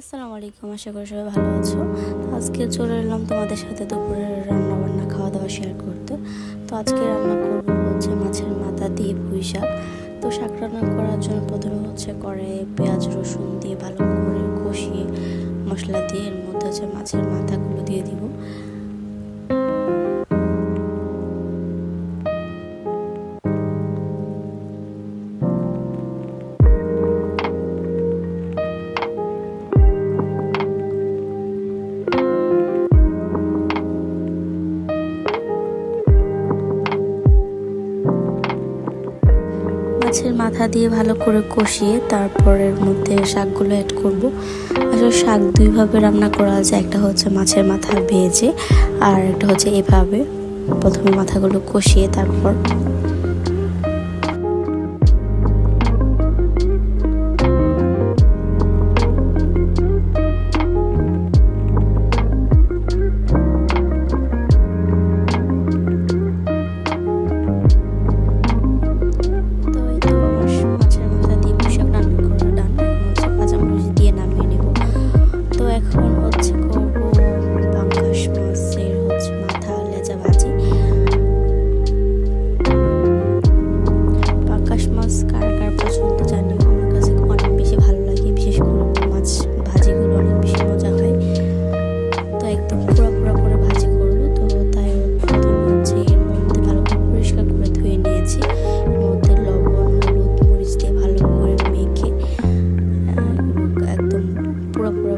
আসসালামু আলাইকুম, আশা করি সবাই ভালো আছো। তো আজকে চলে এলাম তোমাদের সাথে দুপুরের রান্না বান্না খাওয়া দাওয়া শেয়ার করতে। তো আজকে রান্না করব হচ্ছে মাছের মাথা দিয়ে পুঁই শাক। তো শাক রান্না করার জন্য প্রথমে হচ্ছে কড়াইয়ে পেঁয়াজ রসুন দিয়ে ভালো করে কষিয়ে মশলা দিয়ে এর মধ্যে হচ্ছে মাছের মাথাগুলো দিয়ে দিব। মাছের মাথা দিয়ে ভালো করে কষিয়ে তারপরের মধ্যে শাকগুলো অ্যাড করব। আসলে শাক দুইভাবে রান্না করা যায়, একটা হচ্ছে মাছের মাথা ভেজে আর একটা হচ্ছে এভাবে প্রথমে মাথাগুলো কষিয়ে তারপর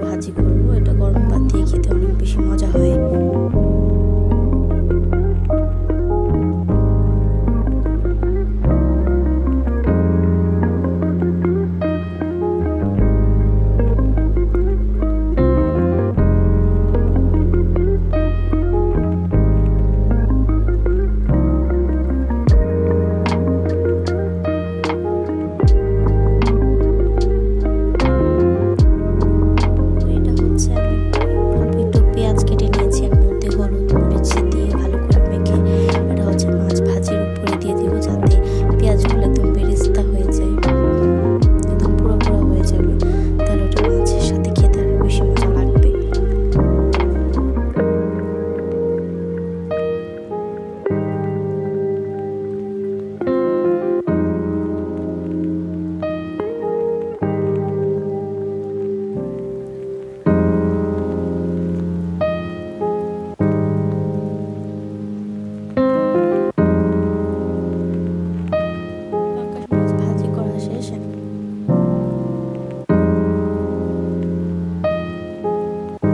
ভাজি করবো। এটা গরম ভাত দিয়ে খেতে অনেক বেশি মজা হয়।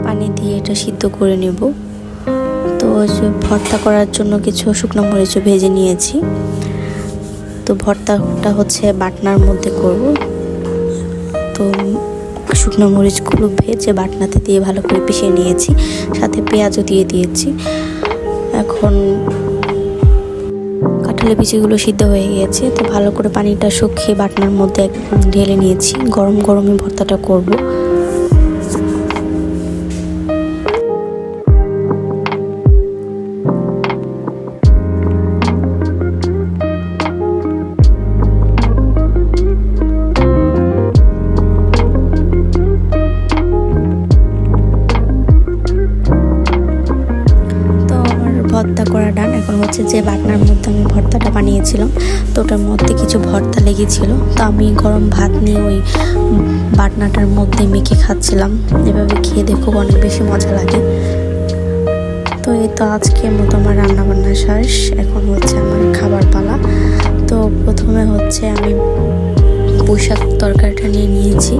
পানি দিয়ে এটা সিদ্ধ করে নেব। তো ভর্তা করার জন্য কিছু শুকনো মরিচ ভেজে নিয়েছি। তো ভর্তাটা হচ্ছে বাটনার মধ্যে করব। তো শুকনো মরিচগুলো ভেজে বাটনাতে দিয়ে ভালো করে পিষে নিয়েছি, সাথে পেঁয়াজও দিয়ে দিয়েছি। এখন কাঁঠালের বিচিগুলো সিদ্ধ হয়ে গিয়েছে। তো ভালো করে পানিটা শুকিয়ে বাটনার মধ্যে ঢেলে নিয়েছি। গরম গরমে ভর্তাটা করব। ভর্তা করা ডান। এখন হচ্ছে যে বাটনার মধ্যে আমি ভর্তাটা বানিয়েছিলাম, তো ওটার মধ্যে কিছু ভর্তা লেগেছিল। তো আমি গরম ভাত নিয়ে ওই বাটনাটার মধ্যে মেখে খাচ্ছিলাম। এভাবে খেয়ে দেখো অনেক বেশি মজা লাগে। তো এই তো আজকের মতো আমার রান্নাবান্না শেষ। এখন হচ্ছে আমার খাবার পালা। তো প্রথমে হচ্ছে আমি পুঁই শাক তরকারিটা নিয়ে নিয়েছি।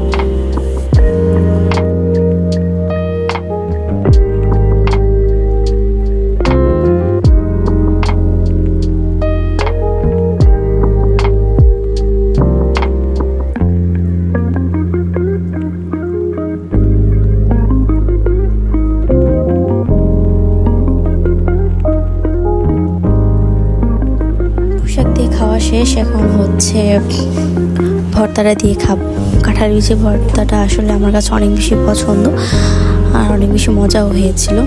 খাওয়া শেষ, এখন হচ্ছে ভর্তাটা দিয়ে খাবো। কাঁঠাল বিচি ভর্তাটা আসলে আমার কাছে অনেক বেশি পছন্দ আর অনেক বেশি মজাও হয়েছিল।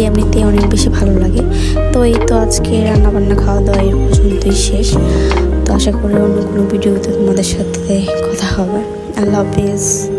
এমনিতেই অনেক বেশি ভালো লাগে। তো এই তো আজকে রান্নাবান্না খাওয়া দাওয়া এর পর্যন্তই শেষ। তো আশা করি অন্য কোনো ভিডিওতে তোমাদের সাথে কথা হবে। আল্লাহ হাফিজ।